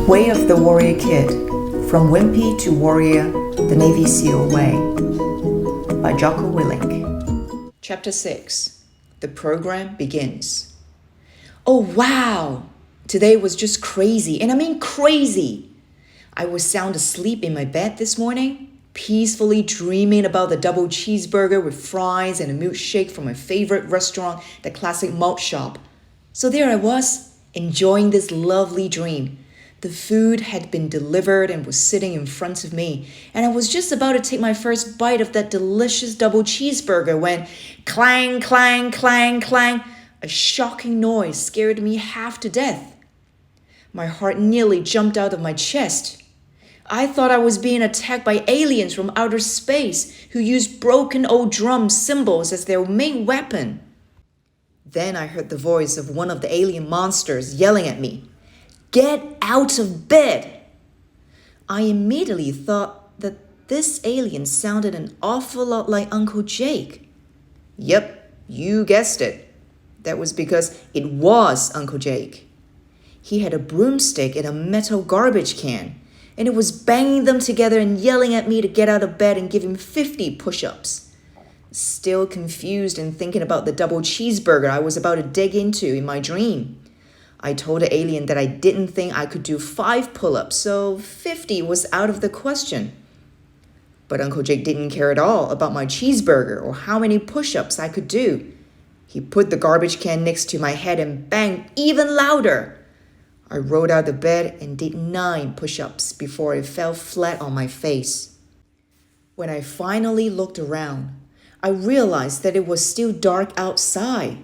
Way of the Warrior Kid, From Wimpy to Warrior, the Navy SEAL Way, by Jocko Willink. Chapter 6. The program begins. Oh wow! Today was just crazy, and I mean crazy! I was sound asleep in my bed this morning, peacefully dreaming about the double cheeseburger with fries and a milkshake from my favorite restaurant, the classic malt shop. So there I was, enjoying this lovely dream. The food had been delivered and was sitting in front of me, and I was just about to take my first bite of that delicious double cheeseburger when clang, clang, clang, clang, a shocking noise scared me half to death. My heart nearly jumped out of my chest. I thought I was being attacked by aliens from outer space who used broken old drum cymbals as their main weapon. Then I heard the voice of one of the alien monsters yelling at me, "Get out of bed!" I immediately thought that this alien sounded an awful lot like Uncle Jake. Yep, you guessed it. That was because it was Uncle Jake. He had a broomstick and a metal garbage can, and it was banging them together and yelling at me to get out of bed and give him 50 push-ups. Still confused and thinking about the double cheeseburger I was about to dig into in my dream. I told the alien that I didn't think I could do 5 pull-ups, so 50 was out of the question. But Uncle Jake didn't care at all about my cheeseburger or how many push-ups I could do. He put the garbage can next to my head and banged even louder. I rolled out of bed and did 9 push-ups before I fell flat on my face. When I finally looked around, I realized that it was still dark outside.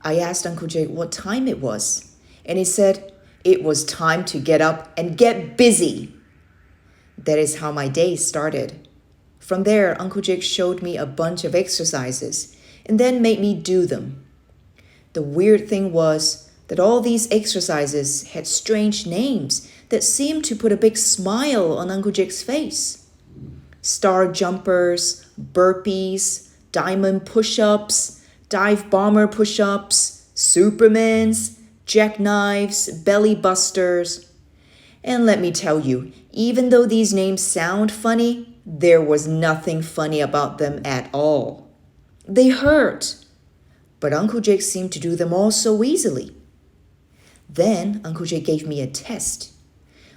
I asked Uncle Jake what time it was, and he said it was time to get up and get busy. That is how my day started. From there, Uncle Jake showed me a bunch of exercises and then made me do them. The weird thing was that all these exercises had strange names that seemed to put a big smile on Uncle Jake's face. Star jumpers, burpees, diamond push-ups, dive bomber push-ups, Supermans, jackknives, belly busters. And let me tell you, even though these names sound funny, there was nothing funny about them at all. They hurt. But Uncle Jake seemed to do them all so easily. Then Uncle Jake gave me a test.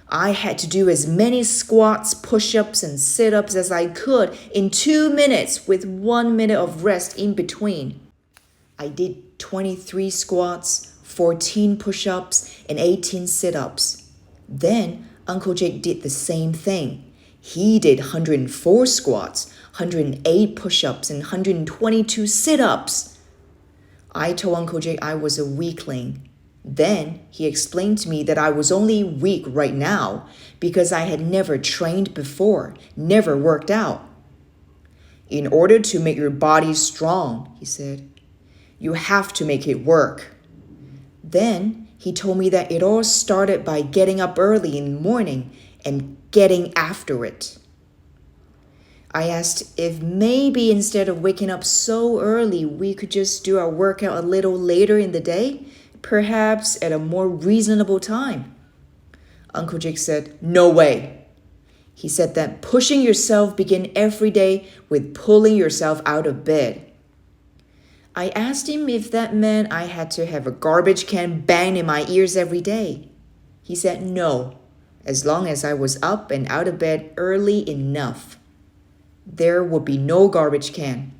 I had to do as many squats, push-ups, and sit-ups as I could in 2 minutes with 1 minute of rest in between. I did 23 squats, 14 push-ups, and 18 sit-ups. Then Uncle Jake did the same thing. He did 104 squats, 108 push-ups, and 122 sit-ups. I told Uncle Jake I was a weakling. Then he explained to me that I was only weak right now because I had never trained before, never worked out. In order to make your body strong, he said, you have to make it work. Then he told me that it all started by getting up early in the morning and getting after it. I asked if maybe instead of waking up so early, we could just do our workout a little later in the day, perhaps at a more reasonable time. Uncle Jake said, "No way." He said that pushing yourself begins every day with pulling yourself out of bed. I asked him if that meant I had to have a garbage can banged in my ears every day. He said no, as long as I was up and out of bed early enough. There would be no garbage can.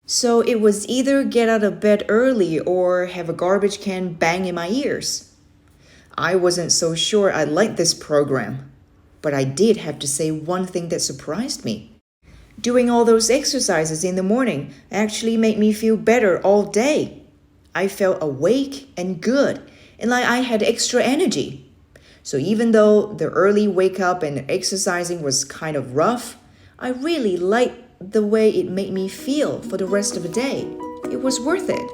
So it was either get out of bed early or have a garbage can bang in my ears. I wasn't so sure I liked this program, but I did have to say one thing that surprised me. Doing all those exercises in the morning actually made me feel better all day. I felt awake and good, and like I had extra energy. So even though the early wake up and exercising was kind of rough, I really liked the way it made me feel for the rest of the day. It was worth it.